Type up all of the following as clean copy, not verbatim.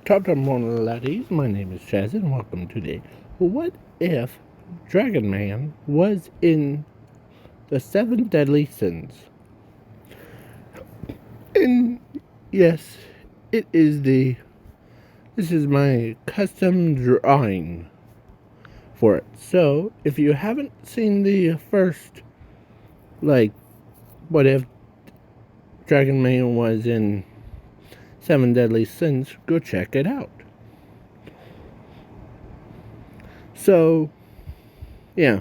Top morning, laddies. My name is Chaz, and welcome to the What If Dragon Man was in the Seven Deadly Sins? And yes, it is the. This is my custom drawing for it. So, if you haven't seen the first, What If Dragon Man was in Seven Deadly Sins, go check it out. So, yeah.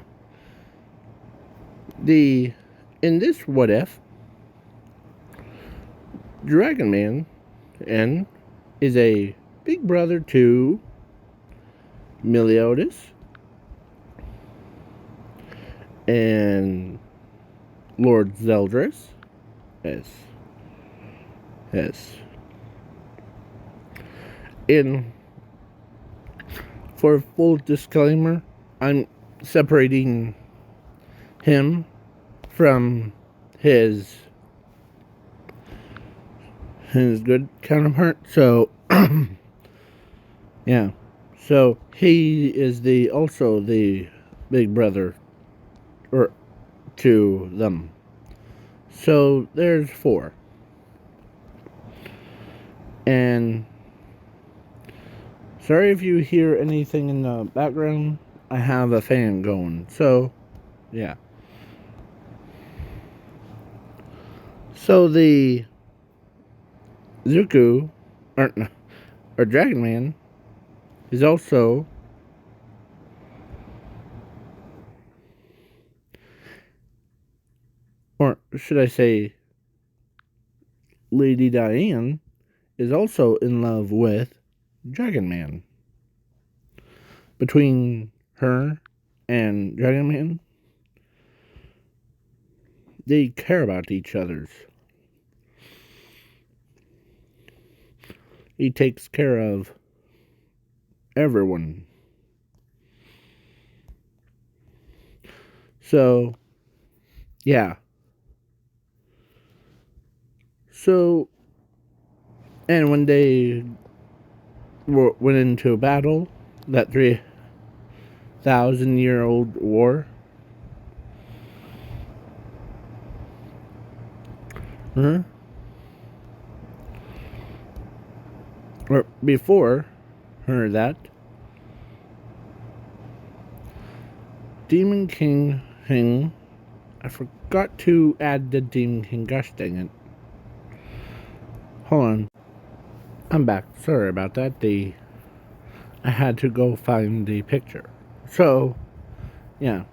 In this What If, Dragon Man is a big brother to Meliodas and Lord Zeldris. Yes. And for full disclaimer, I'm separating him from his good counterpart. So yeah. So he is also the big brother or to them. So there's 4. And sorry if you hear anything in the background. I have a fan going. So yeah. So the Zuko or Dragon Man is also or should I say Lady Diane is also in love with Dragon Man. Between her and Dragon Man, they care about each other. He takes care of everyone. So, yeah. So, and when they went into a battle, that 3,000-year-old war, or before that, Demon King I forgot to add the Demon King. Gosh dang it. Hold on. I'm back. Sorry about that. I had to go find the picture. So, yeah.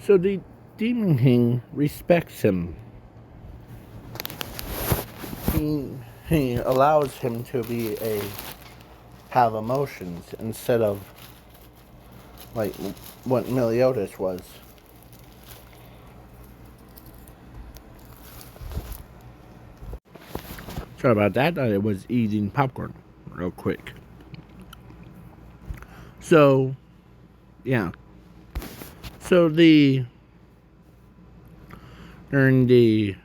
So the Demon King respects him. He allows him to have emotions instead of like what Meliodas was. Sorry about that. I was eating popcorn real quick. So, yeah. So during the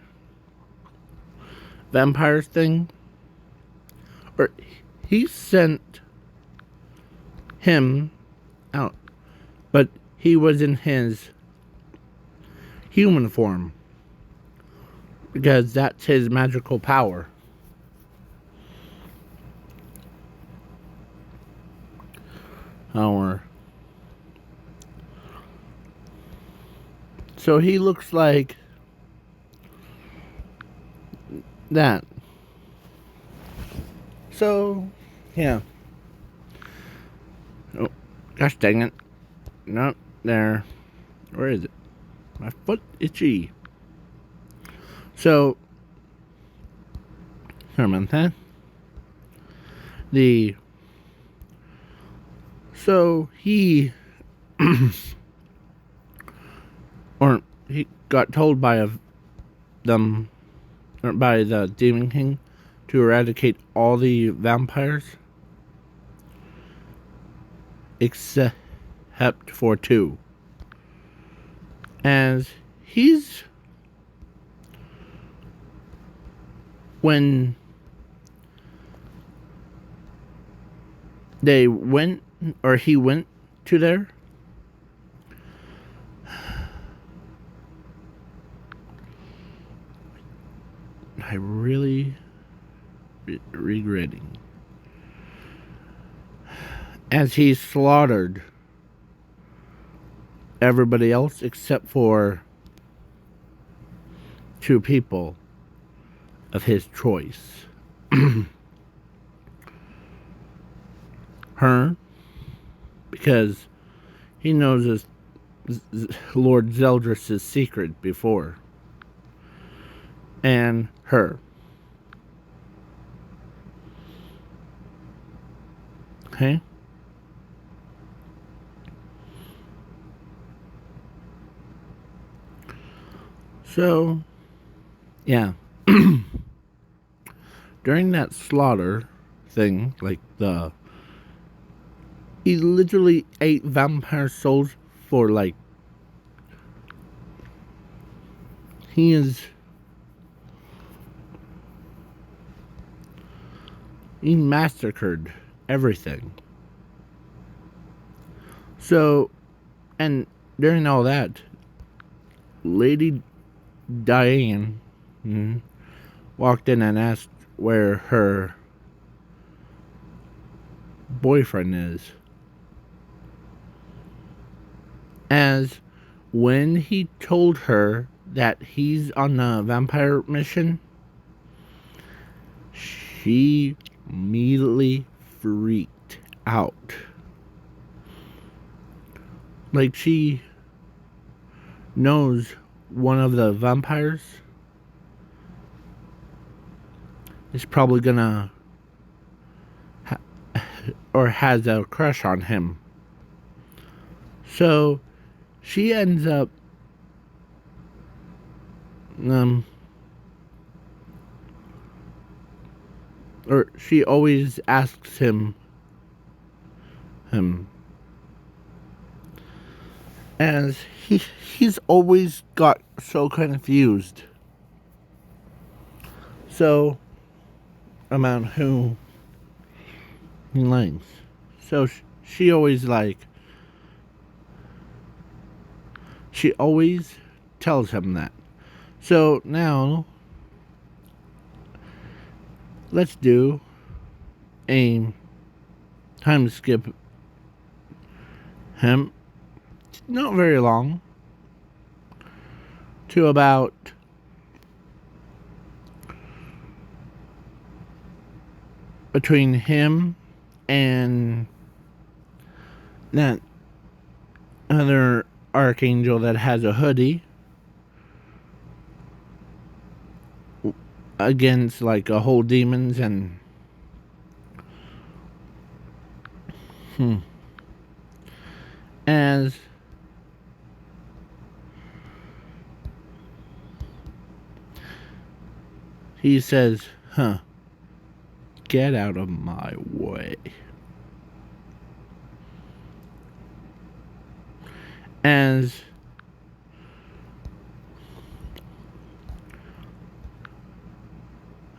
vampires thing, or he sent him out, but he was in his human form because that's his magical power. So he looks like that. So, yeah. Oh, gosh dang it. Not there. Where is it? My foot itchy. So, sorry about that. So he he got told by the Demon King to eradicate all the vampires except for 2. As when they went, or he went to there. I really regretting. As he slaughtered everybody else except for two people of his choice. Her, because he knows his Lord Zeldris' secret before. And her. Okay? So, yeah. During that slaughter thing, like he literally ate vampire souls for like, he massacred everything. So, and during all that, Lady Diane walked in and asked where her boyfriend is. As when he told her that he's on a vampire mission, she immediately freaked out. Like she knows one of the vampires is probably gonna or has a crush on him. So she ends up or she always asks him as he's always got so confused. So about who he likes. So she always she always tells him that. So now let's do a time skip him, not very long, to about between him and that other archangel that has a hoodie against like a whole demons and as he says, get out of my way. As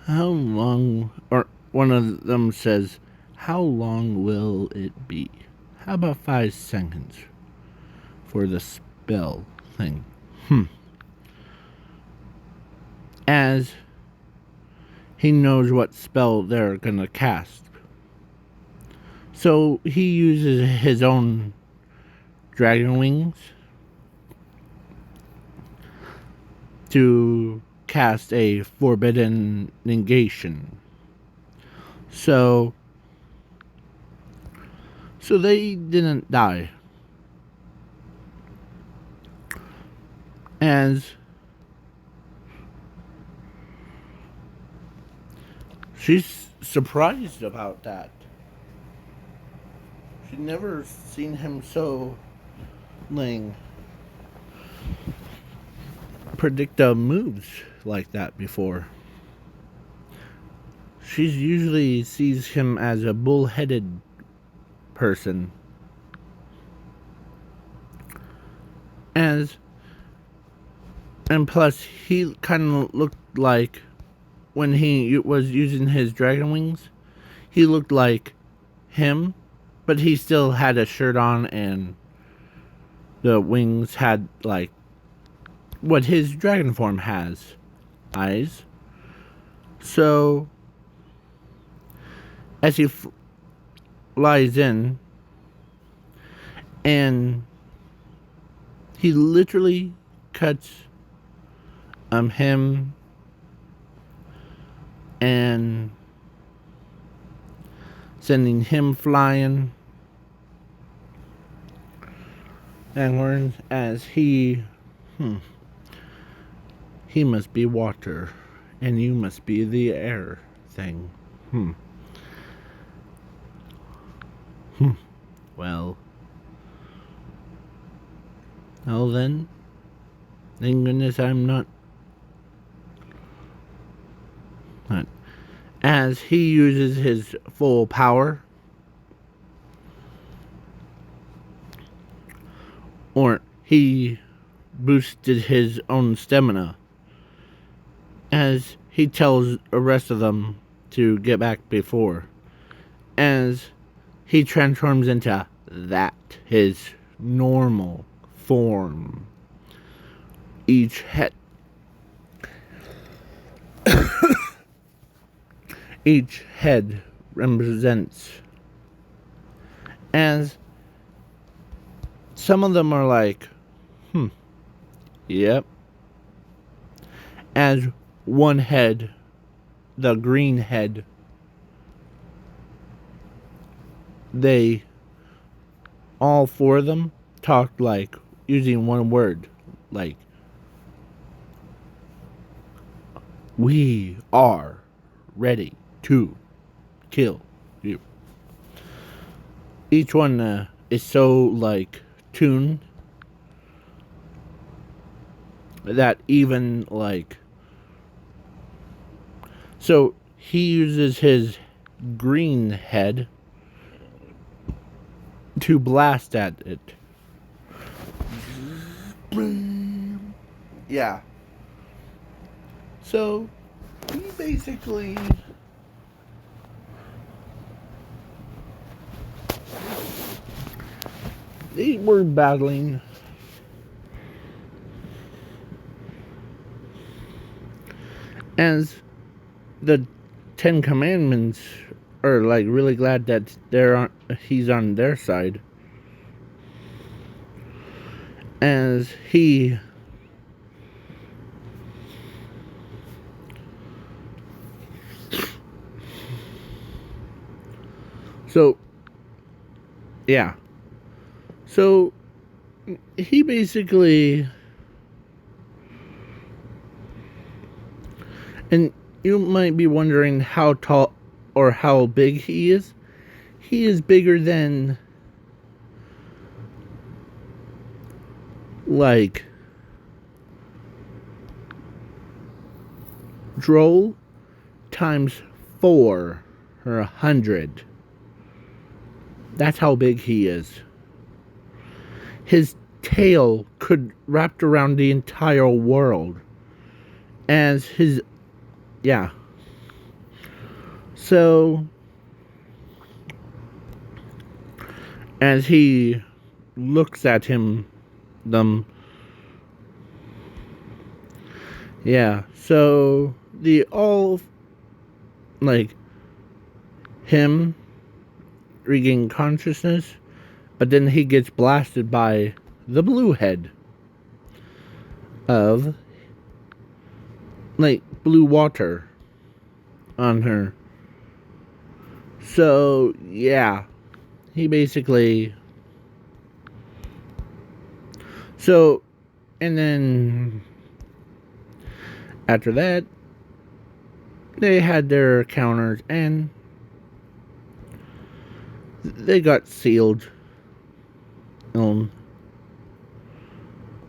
how long, or one of them says, how long will it be? How about 5 seconds for the spell thing? As he knows what spell they're gonna cast. So he uses his own dragon wings to cast a forbidden negation. So they didn't die. As she's surprised about that. She'd never seen him so predict moves like that before. She usually sees him as a bull-headed person. And plus, he kind of looked like, when he was using his dragon wings, he looked like him but he still had a shirt on, and the wings had like what his dragon form has, eyes. So as he flies in, and he literally cuts him and sending him flying and as he must be water and you must be the air thing. Well, then, thank goodness I'm not. As he uses his full power, or he boosted his own stamina, as he tells the rest of them to get back before, as he transforms into that, his normal form. Each head represents, as some of them are like, yep. As one head, the green head, they, all four of them, talked like using one word, like, we are ready to kill you. Each one is so like tuned that even like, so he uses his green head to blast at it. Yeah. So he basically they were battling as the Ten Commandments are like really glad that he's on their side, as he so yeah, so he basically, and you might be wondering how tall or how big he is. He is bigger than like Droll times 4 or 100. That's how big he is. His tail could wrap around the entire world. As his, yeah. So, as he looks at them, yeah. So the all like him regain consciousness, but then he gets blasted by the blue head of like blue water on her. So yeah, he basically, so, and then after that they had their counters and they got sealed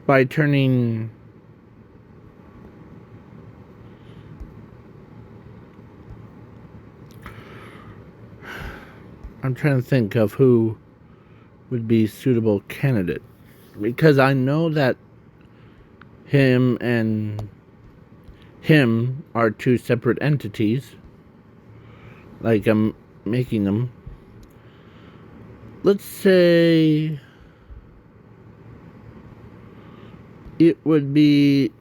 by turning I'm trying to think of who would be suitable candidate, because I know that him and him are two separate entities, like I'm making them. let's say it would be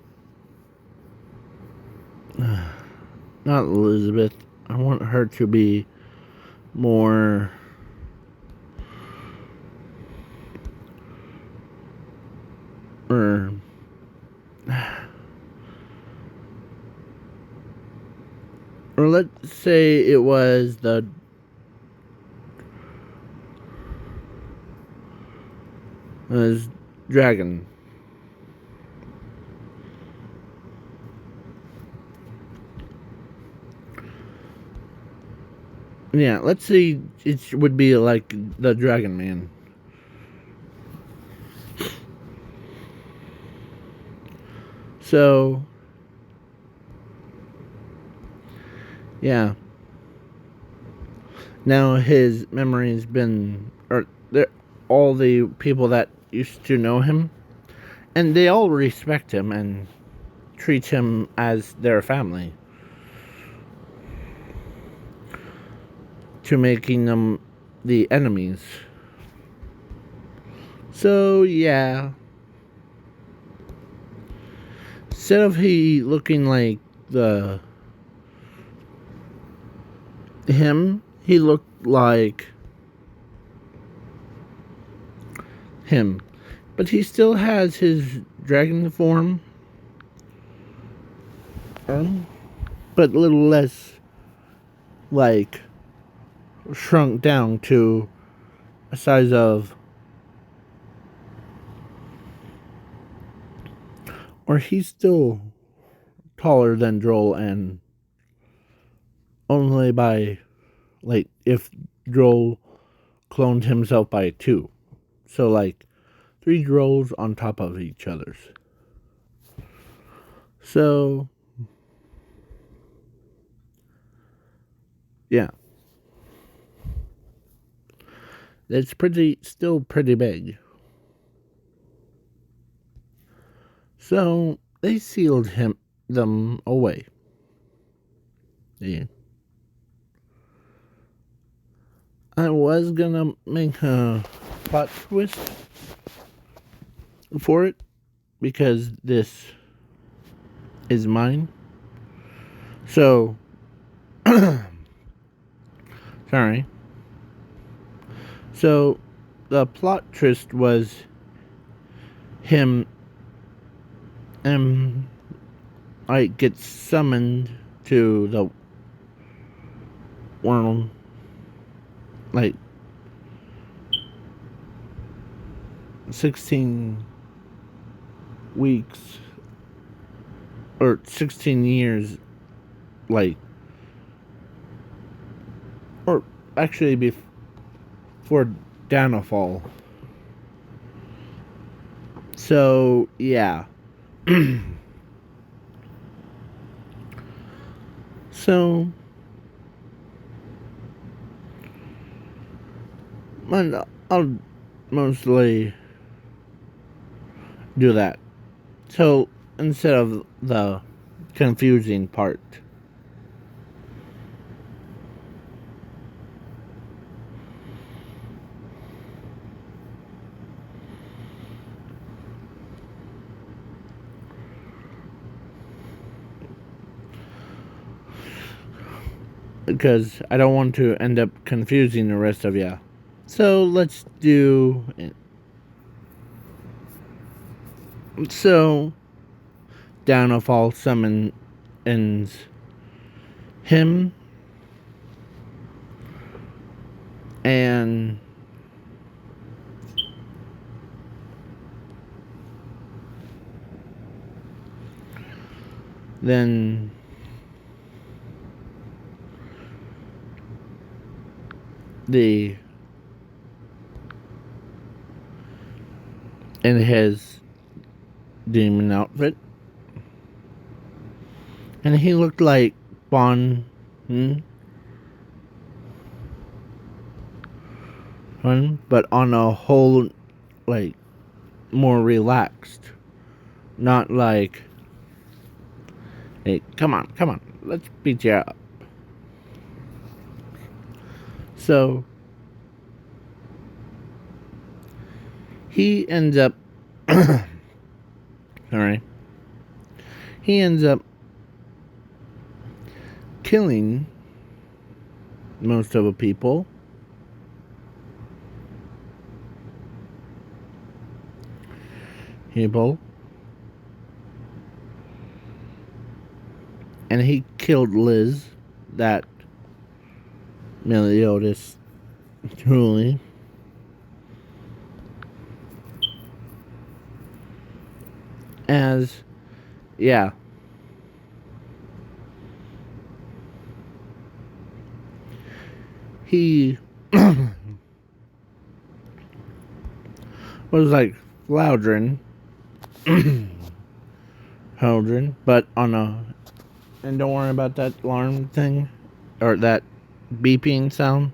not Elizabeth. I want her to be more or or let's say it was the dragon. Yeah, let's say it would be like the Dragon Man. So, yeah. Now his memory's been, or all the people that used to know him, and they all respect him and treat him as their family, to making them the enemies. So, yeah. Instead of he looking like he looked like him. But he still has his dragon form, but a little less, like, shrunk down to a size of, or he's still taller than Droll, and only by, like, if Droll cloned himself by 2. So, like, 3 Drolls on top of each other's. So, yeah. It's still pretty big. So, they sealed them away. Yeah. I was gonna make a plot twist for it, because this is mine. So, sorry. So, the plot twist was him, gets summoned to the world, like, 16 weeks or 16 years, like, or actually before downfall. So, yeah. So, I'll mostly do that. So, instead of the confusing part. Because I don't want to end up confusing the rest of ya. So, let's do it. So, Downfall summons him, and then in his demon outfit, and he looked like Bon, but on a whole, like, more relaxed, not like, hey, come on, let's beat you up. So, He ends up, alright, he ends up killing most of the people. And he killed Liz, that Meliodas truly. As, yeah. He was like Loudrin, Holdrin, but on a, and don't worry about that alarm thing, or that beeping sound.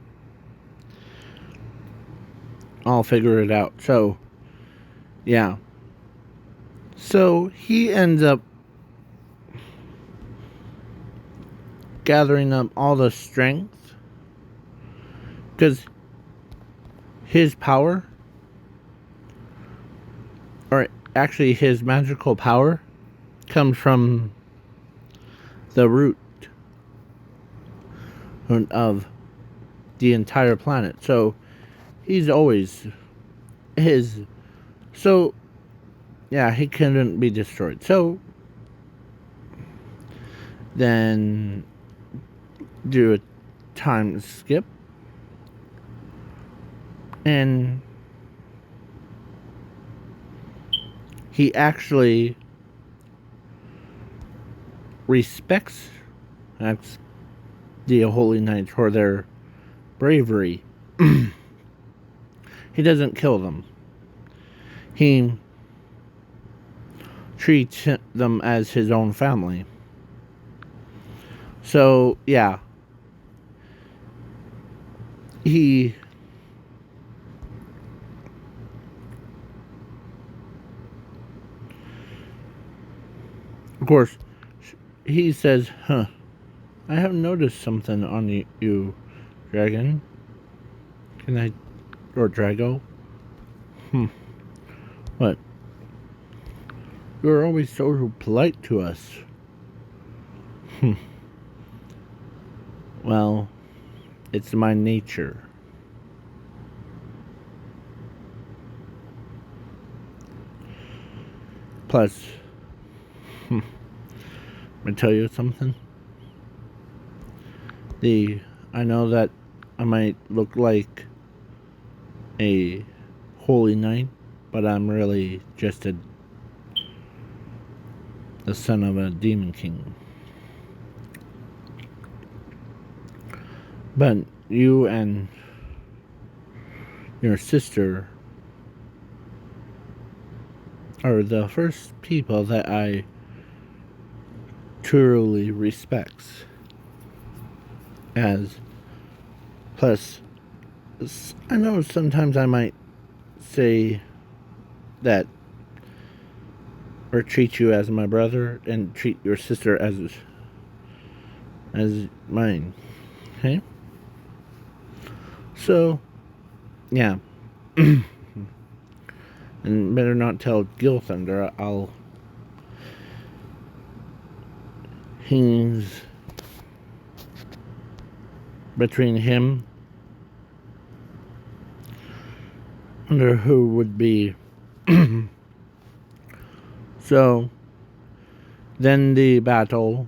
I'll figure it out. So, yeah. So, he ends up gathering up all the strength, because his power, or actually his magical power, comes from the root of the entire planet. So, he's always his. So, yeah, he couldn't be destroyed. So, then do a time skip. And he actually respects the Holy Knights for their bravery. He doesn't kill them. He treats them as his own family. So, yeah. He of course, he says, I have noticed something on you, Dragon. Can I, or Drago? What? You're always so polite to us. Well, it's my nature. Plus, I'm gonna tell you something. I know that I might look like a holy knight, but I'm really just the son of a demon king. But you and your sister are the first people that I truly respect. Plus, I know sometimes I might say that, or treat you as my brother and treat your sister as mine. Okay? So, yeah. And better not tell Gil Thunder. He's between him and who would be. So, then the battle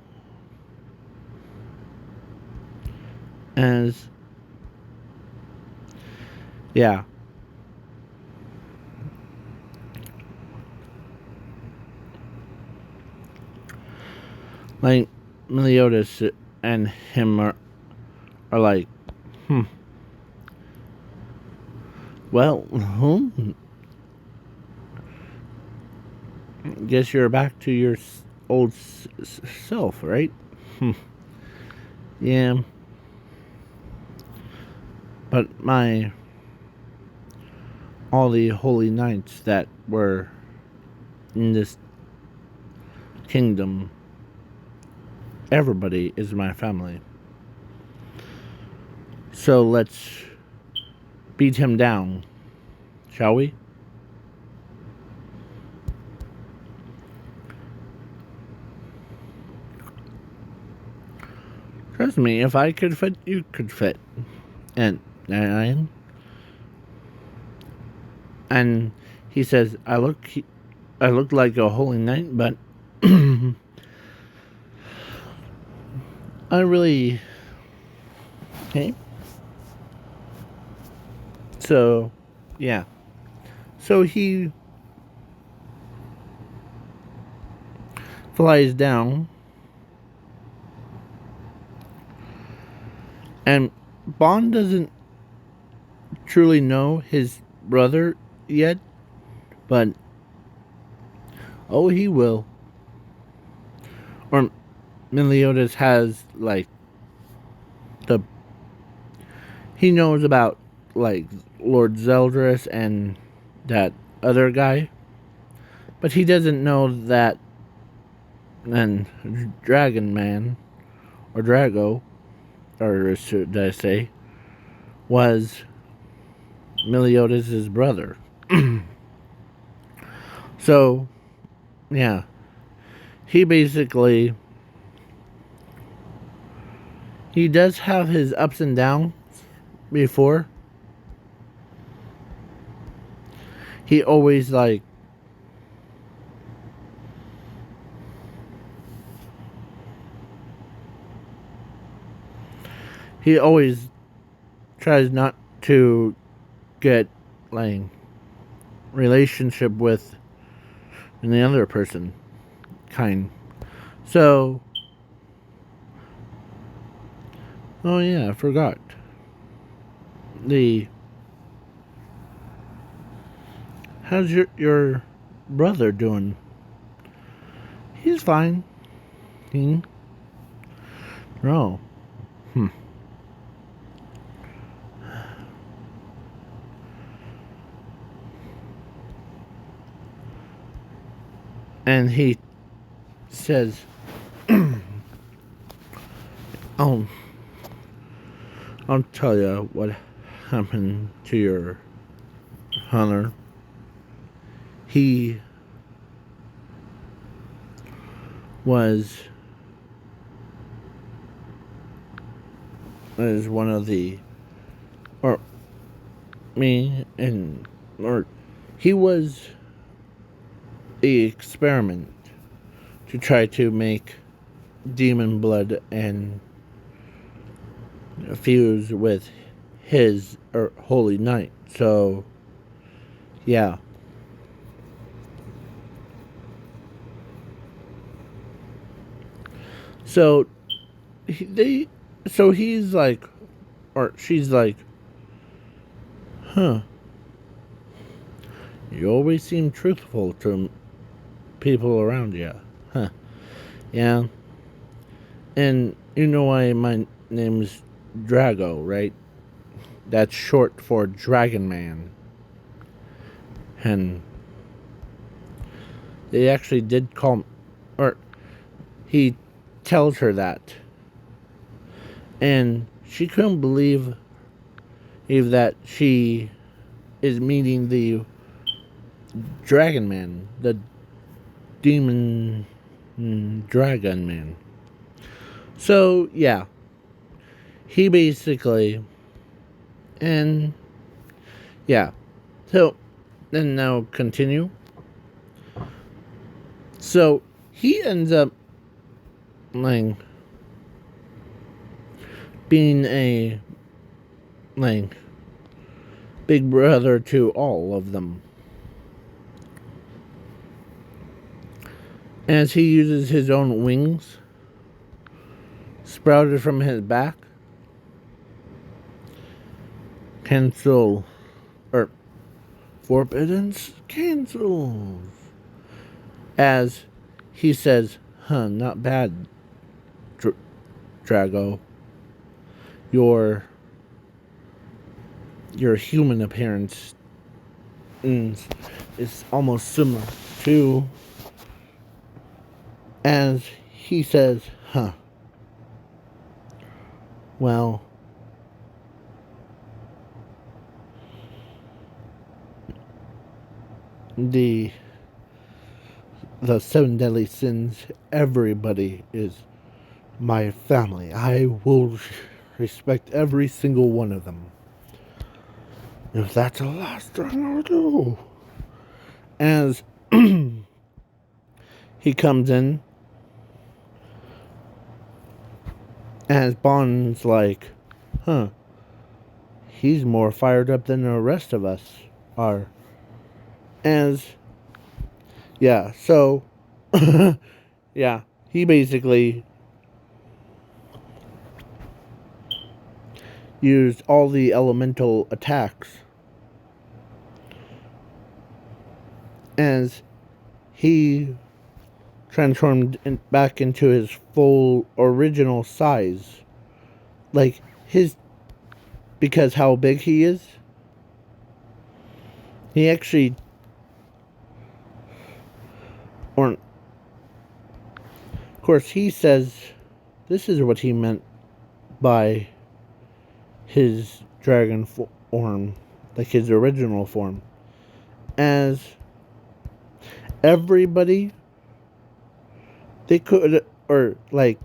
as, yeah. Like, Meliodas and him are like, well, guess you're back to your old self, right? Yeah. But all the holy knights that were in this kingdom, everybody is my family. So let's beat him down, shall we? trust me, if I could fit, you could fit. And and he says, I look like a holy knight, but I really okay. So yeah. So he flies down, and Bond doesn't truly know his brother yet, but oh, he will. Or Meliodas has like the he knows about like Lord Zeldris and that other guy, but he doesn't know that and Dragon Man or Drago, or should I say, was Meliodas' brother. So yeah, he basically he does have his ups and downs before. He always like he always tries not to get like relationship with the other person kind. So oh yeah, I forgot. The how's your brother doing? He's fine. Hmm? Oh. Hmm. And he says, "Oh, I'll tell you what happened to your hunter. He was one of the or me and or he was the experiment to try to make demon blood and fuse with his holy knight. So yeah. So he's like, or she's like, huh, you always seem truthful to people around you. Huh. Yeah. And you know why my name's Drago, right? That's short for Dragon Man. And they actually did call, or he tells her that. And she couldn't believe that she is meeting the Dragon Man, the demon Dragon Man. So, yeah. He basically, and yeah. So, then now continue. So, he ends up, like, being a, like, big brother to all of them. As he uses his own wings sprouted from his back, cancel, or forbiddance cancels. As he says, huh, not bad, Drago. Your human appearance is almost similar to, as he says, huh, well, the 7 deadly sins, everybody is my family. I will respect every single one of them. If that's the last thing I'll do. As he comes in, as Bond's like, huh, he's more fired up than the rest of us are. As, yeah, so, yeah, he basically used all the elemental attacks as he transformed back into his full original size. Like, his, because how big he is, he actually, or, of course, he says this is what he meant by his dragon form, like his original form. As everybody, they could, or like,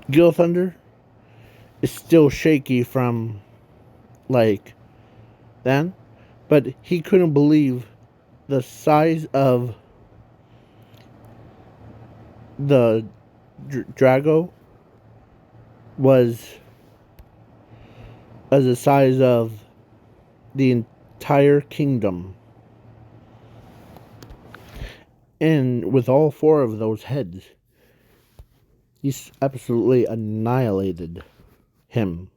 Gil Thunder is still shaky from, like, then, but he couldn't believe the size of the Drago was as the size of the entire kingdom. And with all four of those heads, he's absolutely annihilated him.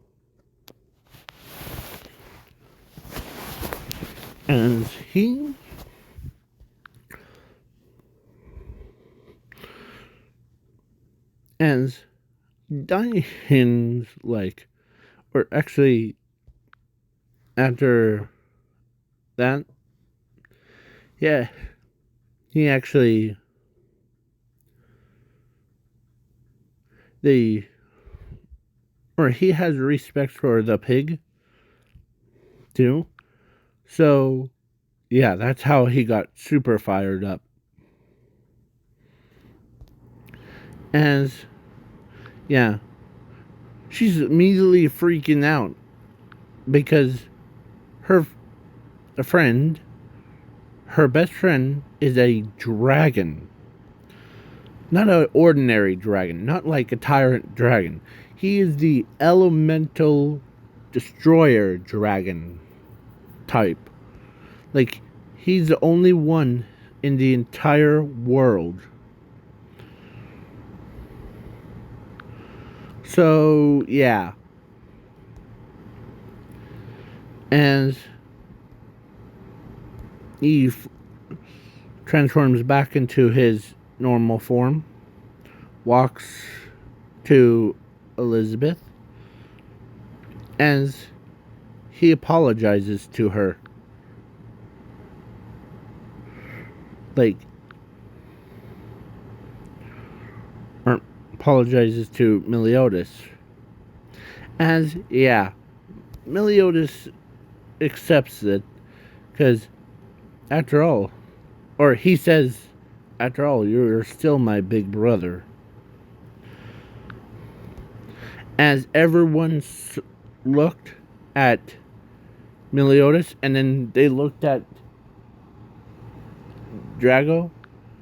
And he as Diane's like, or actually after that, yeah, he actually the or he has respect for the pig too. So yeah, that's how he got super fired up. As yeah, she's immediately freaking out because her friend, her best friend, is a dragon. Not an ordinary dragon, not like a tyrant dragon. He is the elemental destroyer dragon type. Like, he's the only one in the entire world. So, yeah. And he transforms back into his normal form, walks to Elizabeth, as he apologizes to her. Like, or apologizes to Meliodas. As, yeah, Meliodas accepts it, because, after all, or he says, after all, you're still my big brother. As everyone looked at Meliodas, and then they looked at Drago,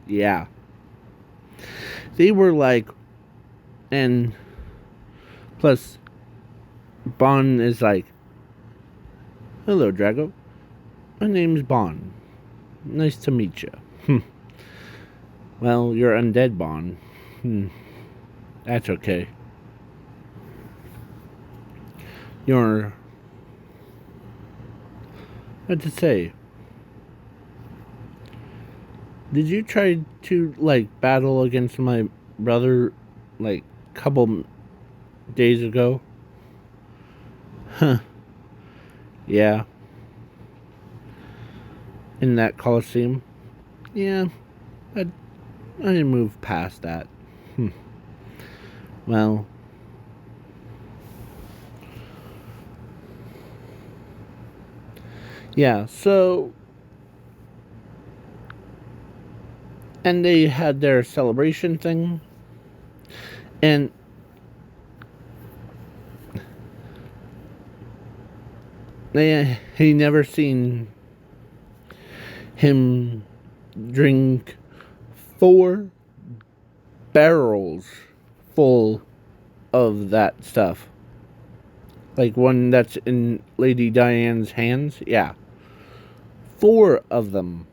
yeah. They were like, and plus, Bond is like, hello, Drago. My name's Bond. Nice to meet you. Well, you're undead, Bond. That's okay. You're... what to say? Did you try to, like, battle against my brother, like, couple days ago? Huh. Yeah. In that Coliseum? Yeah. I didn't move past that. Well. Yeah, so And they had their celebration thing. And he never seen him drink 4 barrels full of that stuff. Like one that's in Lady Diana's hands. Yeah. 4 of them.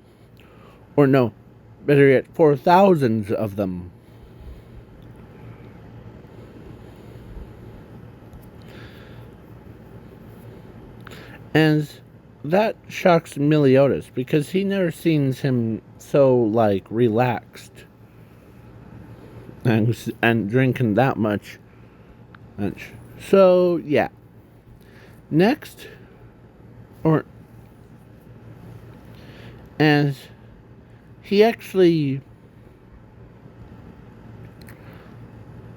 Or no, better yet, 4,000 of them. And that shocks Meliodas because he never sees him so, like, relaxed and drinking that much. So, yeah. Next, or as he actually,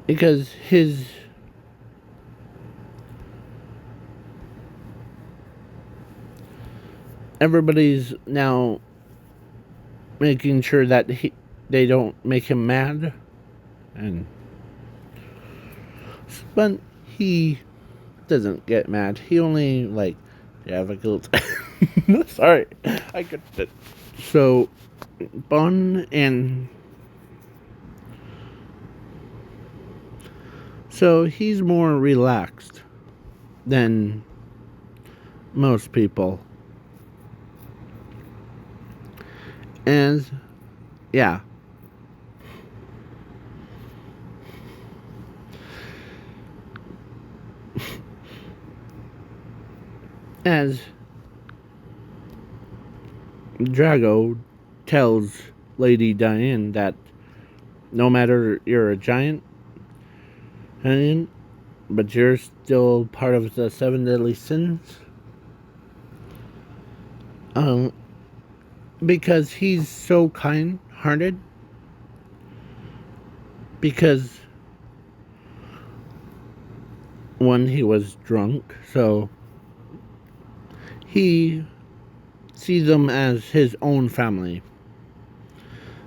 because everybody's now making sure that they don't make him mad, but he doesn't get mad. He only, like, have a guilt. Sorry, I could. So, Bon and so he's more relaxed than most people, and yeah. As Drago tells Lady Diane that no matter you're a giant, but you're still part of the 7 deadly sins. Because he's so kind-hearted. Because one, he was drunk, so he sees them as his own family.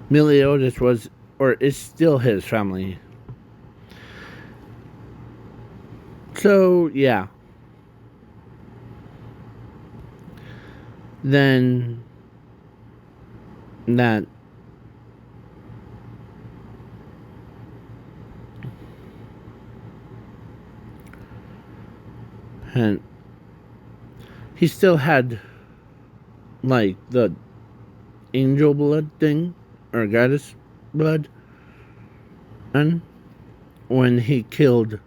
Meliodas was, or is still, his family. So, yeah. Then that and he still had, like, the angel blood thing, or goddess blood, and when he killed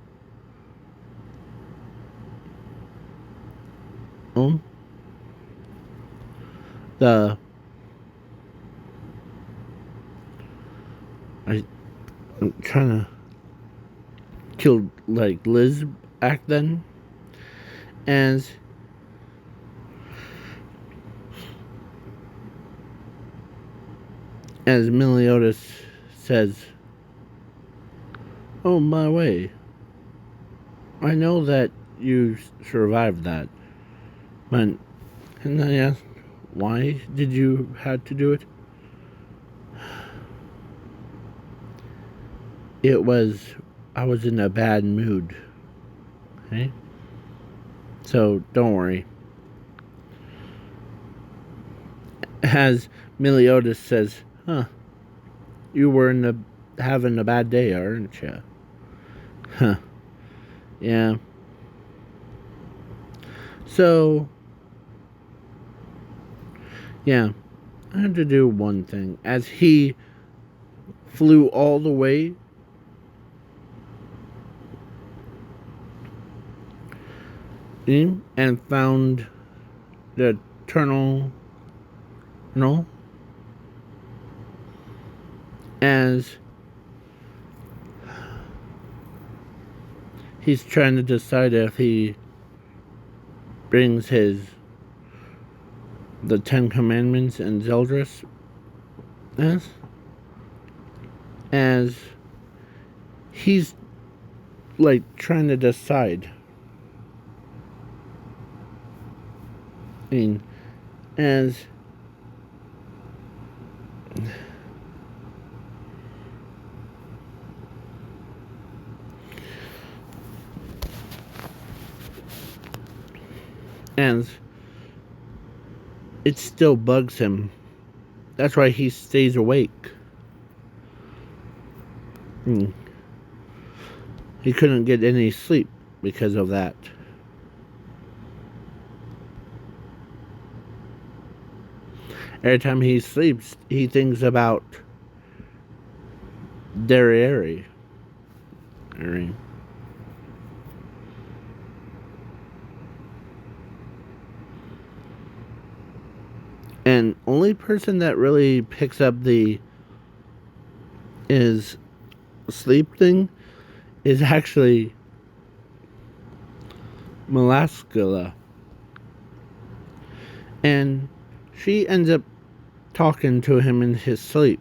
I'm trying to kill, like, Liz back then, as Meliodas says, "Oh, my way, I know that you survived that, but," and I asked, "Why did you have to do it?" I was in a bad mood. Okay? So, don't worry. As Meliodas says, "Huh, you were having a bad day, aren't you?" Huh. Yeah. So, yeah, I had to do one thing. As he flew all the way in and found the eternal, as he's trying to decide if he brings the 10 Commandments and Zeldris, as he's, like, trying to decide. I mean, as And it still bugs him. That's why he stays awake. He couldn't get any sleep because of that. Every time he sleeps, he thinks about Derriere. And only person that really picks up the is sleep thing is actually Melaskula. And she ends up talking to him in his sleep.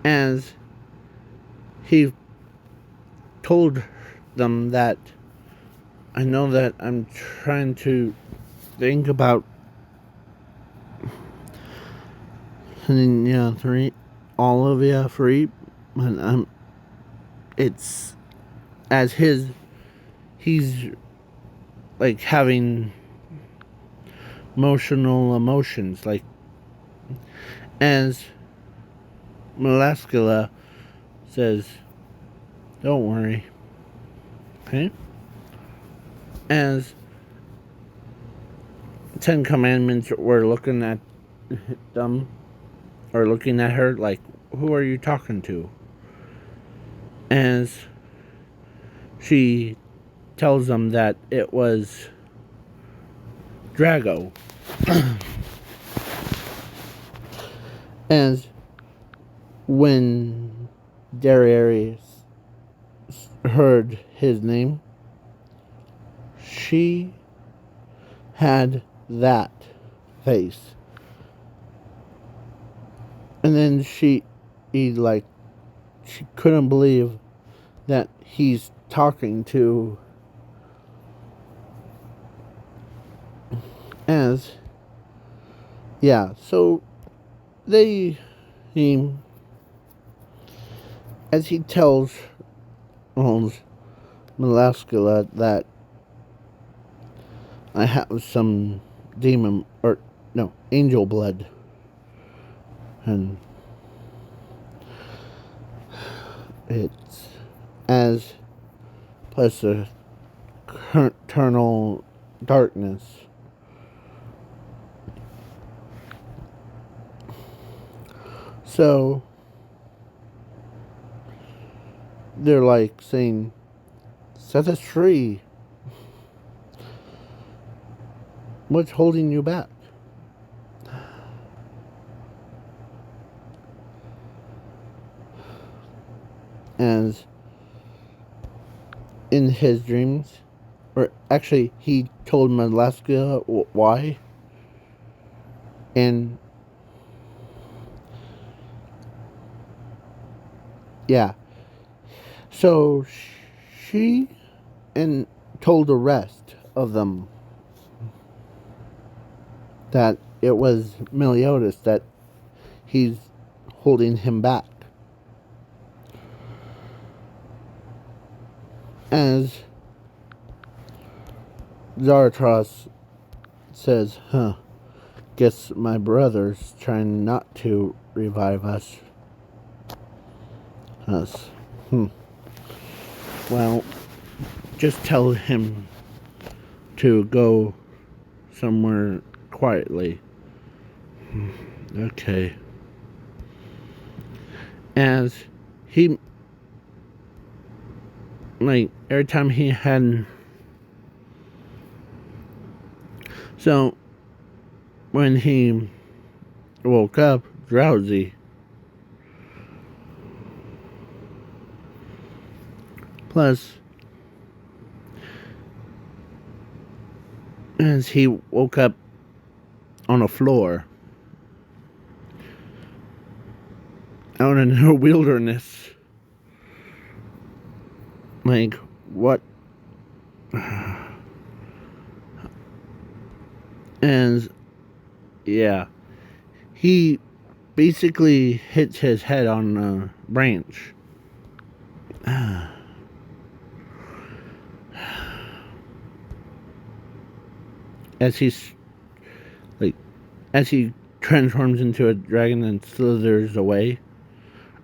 As he told them that, I know that I'm trying to think about all of you free, but it's as he's like having emotions, like as Melaskula says, don't worry, okay? As 10 Commandments were looking at them, or looking at her like, who are you talking to? As she tells them that it was Drago. As when Darius heard his name, she had that face. And then she couldn't believe that he's talking to as so as he tells Melaskula that I have some angel blood, and it's as plus a eternal darkness. So they're like saying, set us free. What's holding you back? As in his dreams, or actually he told Alaska why, and so she and told the rest of them that it was Meliodas that he's holding him back. As Zarathos says, guess my brother's trying not to revive us. Well, just tell him to go somewhere quietly. Okay. As he, every time he had, so when he woke up drowsy, plus as he woke up on a floor out in the wilderness, what? And he basically hits his head on a branch. as he's like as he transforms into a dragon and slithers away,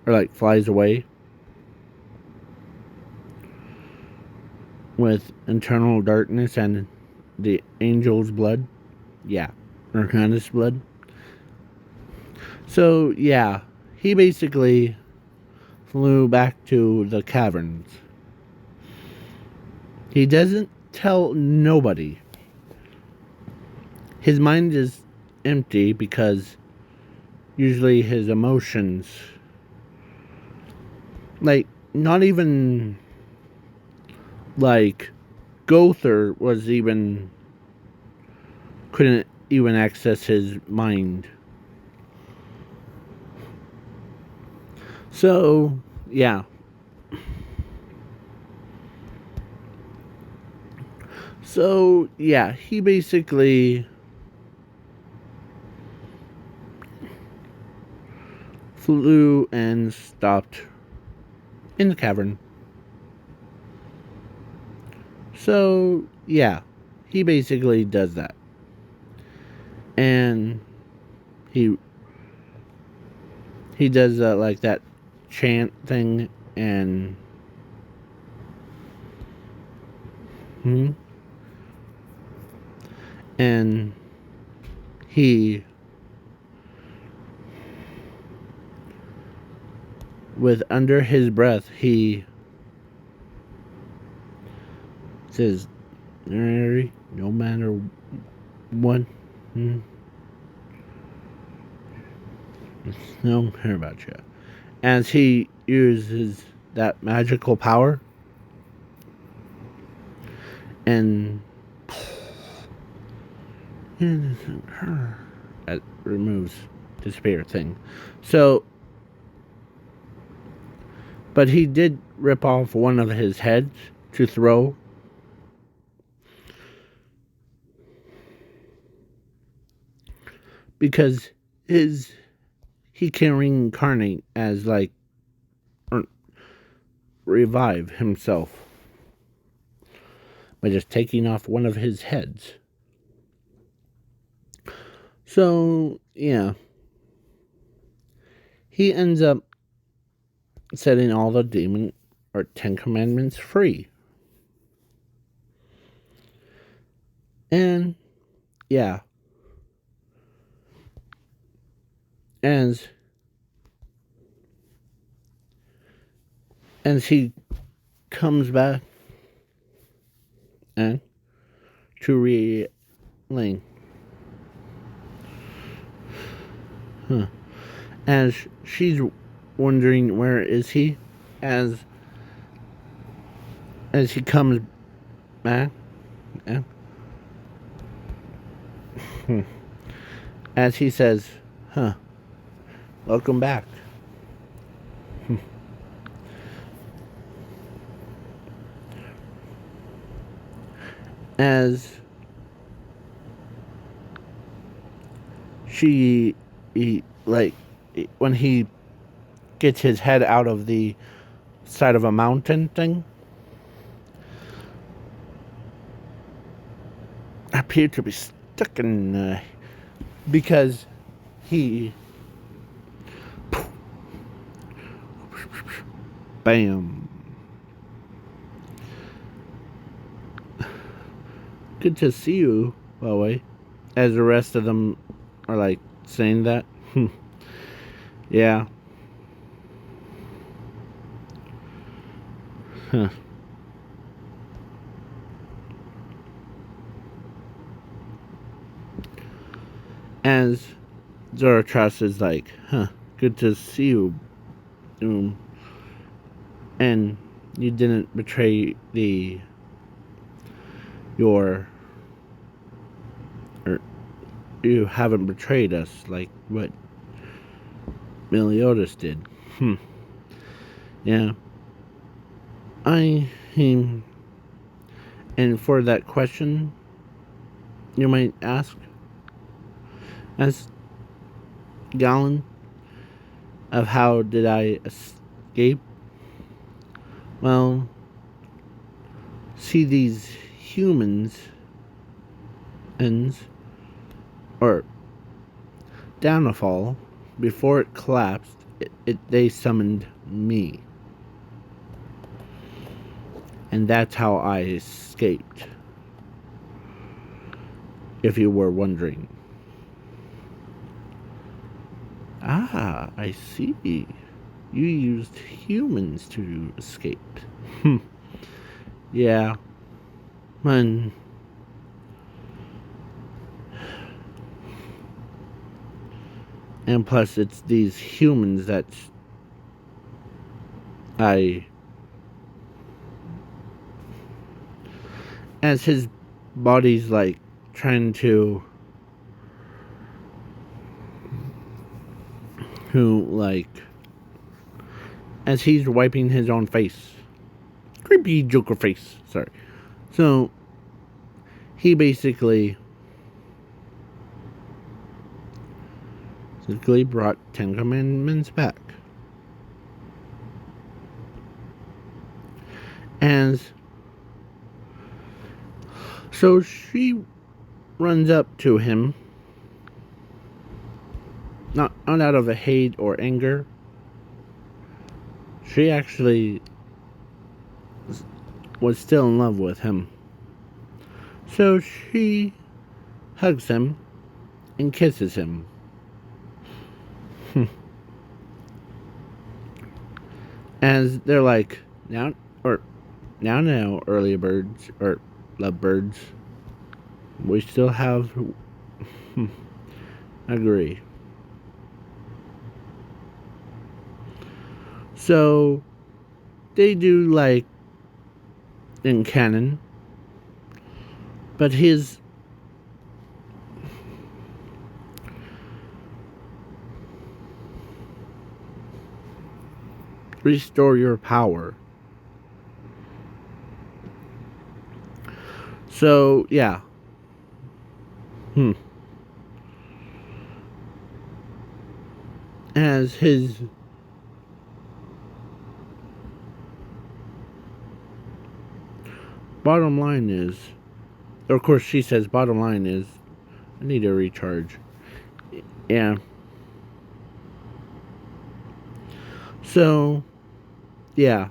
or like flies away with internal darkness and the angel's blood. Yeah, Arcana's blood. So yeah, he basically flew back to the caverns. He doesn't tell nobody. His mind is empty because usually his emotions, like, not even like Gother was even couldn't even access his mind. So yeah. So yeah, he basically flew and stopped in the cavern. So yeah, he basically does that. And he does like that chant thing, and and he, with under his breath, he says, no matter what, don't care about you. As he uses that magical power, and it removes the spirit thing. So, but he did rip off one of his heads to throw. Because he can reincarnate as like, or revive himself by just taking off one of his heads. So yeah, he ends up setting all the demon or 10 commandments free. And yeah, as he comes back and to Ling, as she's wondering where is he, as he comes back, and as he says, welcome back. As like, when he gets his head out of the side of a mountain thing, appeared to be stuck in, because he, bam. Good to see you, by the way. As the rest of them are like saying that. Yeah. Huh. As Zoroaster is like, good to see you, and you didn't betray or you haven't betrayed us like what Meliodas did. Yeah. And for that question, you might ask, as Galen, of how did I escape? Well, see, these humans ends, or downfall, before it collapsed, they summoned me. And that's how I escaped, if you were wondering. Ah, I see. You used humans to escape. Yeah. And plus, it's these humans that I... As his body's like trying to... As he's wiping his own face. Creepy Joker face. Sorry. So, he basically brought 10 Commandments back. And so she runs up to him, not out of a hate or anger. She actually was still in love with him. So she hugs him and kisses him. As they're like, now, early birds, or lovebirds, we still have... Agree. So, they do like in canon, but his restore your power. So, yeah. As his bottom line is, of course she says bottom line is, I need to recharge. Yeah. So, yeah.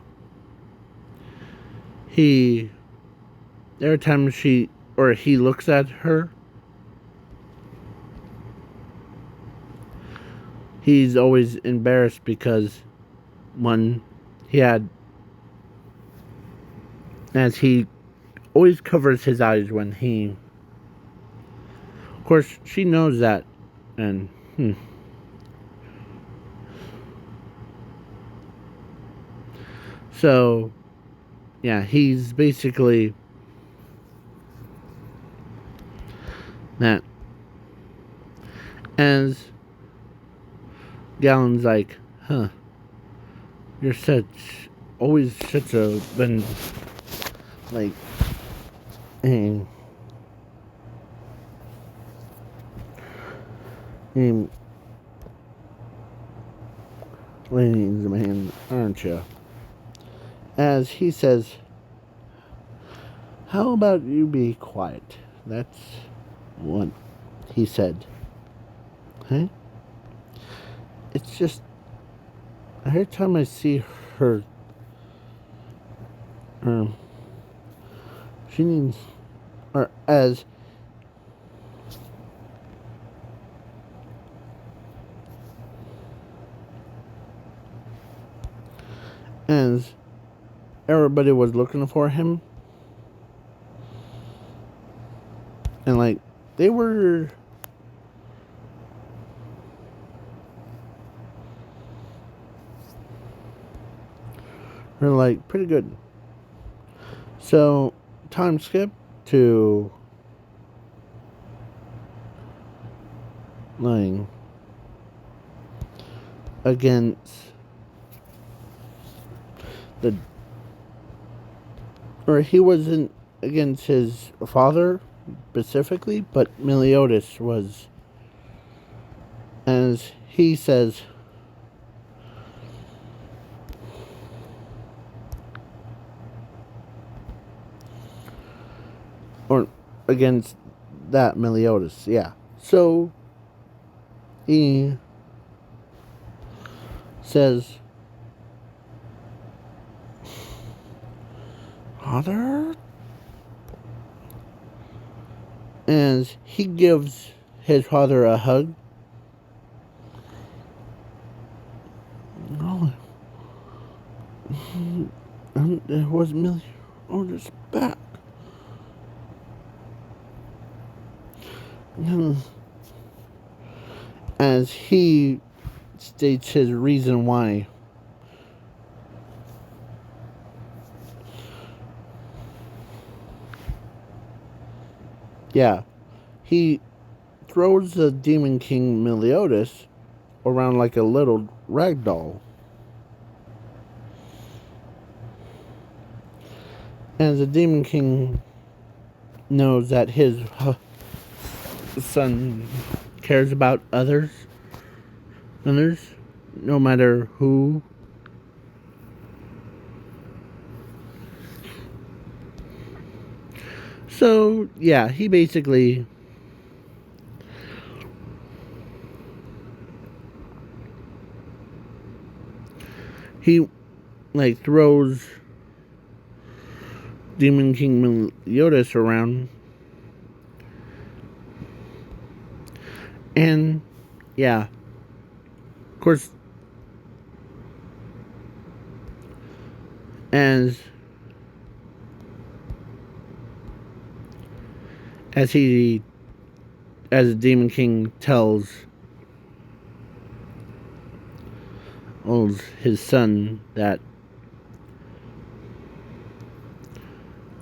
Every time he looks at her, he's always embarrassed because, one, as he always covers his eyes when he... Of course, she knows that, and... So, yeah, he's basically... that. As Gallon's like, you're always such a... been... like... ladies man, aren't you? As he says, how about you be quiet? That's what he said. Huh? It's just, every time I see her, she needs, or as everybody was looking for him, and like they were like pretty good. So time skip to lying against he wasn't against his father specifically, but Meliodas was. As he says, or against that Meliodas, yeah. So he says, Father? And he gives his father a hug. Oh, and it was Meliodas back. And as he states his reason why. Yeah, he throws the Demon King Meliodas around like a little rag doll. And the Demon King knows that his son cares about others, no matter who. So, yeah, he basically throws Demon King Meliodas around. And yeah, of course, as the Demon King tells his son that,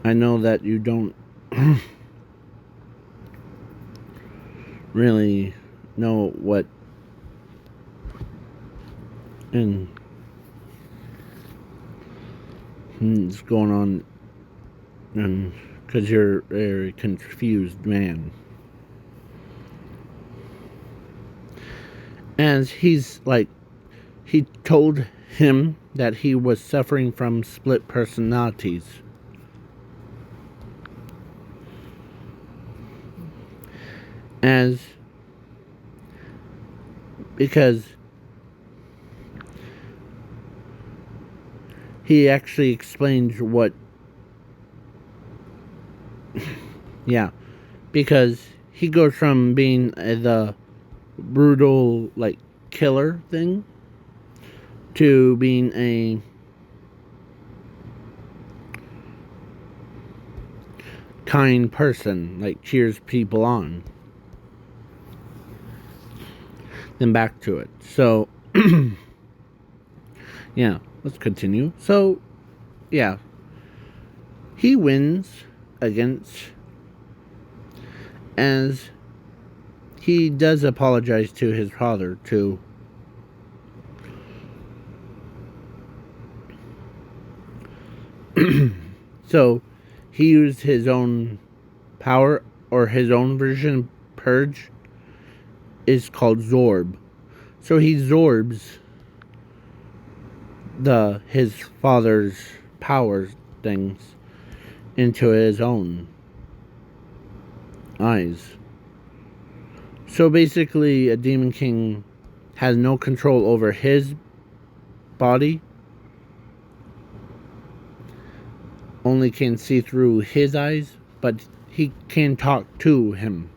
I know that you don't really know what is going on, and because you're a very confused man. And he told him that he was suffering from split personalities. Because he actually explains what, yeah, because he goes from being the brutal, killer thing to being a kind person, cheers people on. Then back to it. So, yeah, let's continue. So, yeah, he wins against, as he does apologize to his father too. So he used his own power, or his own version of Purge is called Zorb. So he zorbs his father's power things into his own eyes. So basically, a Demon King has no control over his body, only can see through his eyes, but he can talk to him.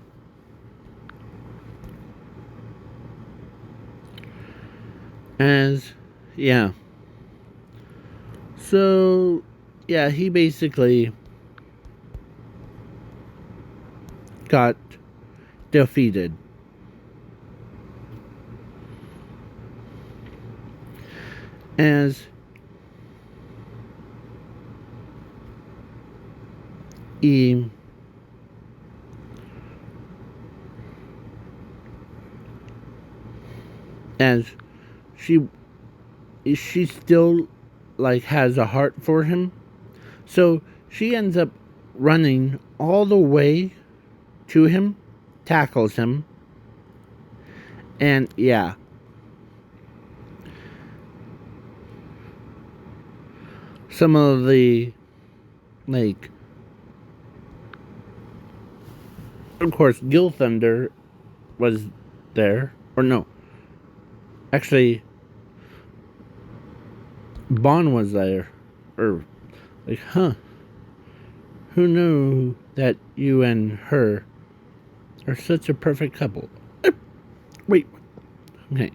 Yeah. So, yeah, he basically got defeated. As he she still has a heart for him, so she ends up running all the way to him, tackles him, and yeah, some of the Of course, Gil Thunder was there. Or no. Actually, Bond was there. Or, like, huh. Who knew that you and her are such a perfect couple? Wait. Okay.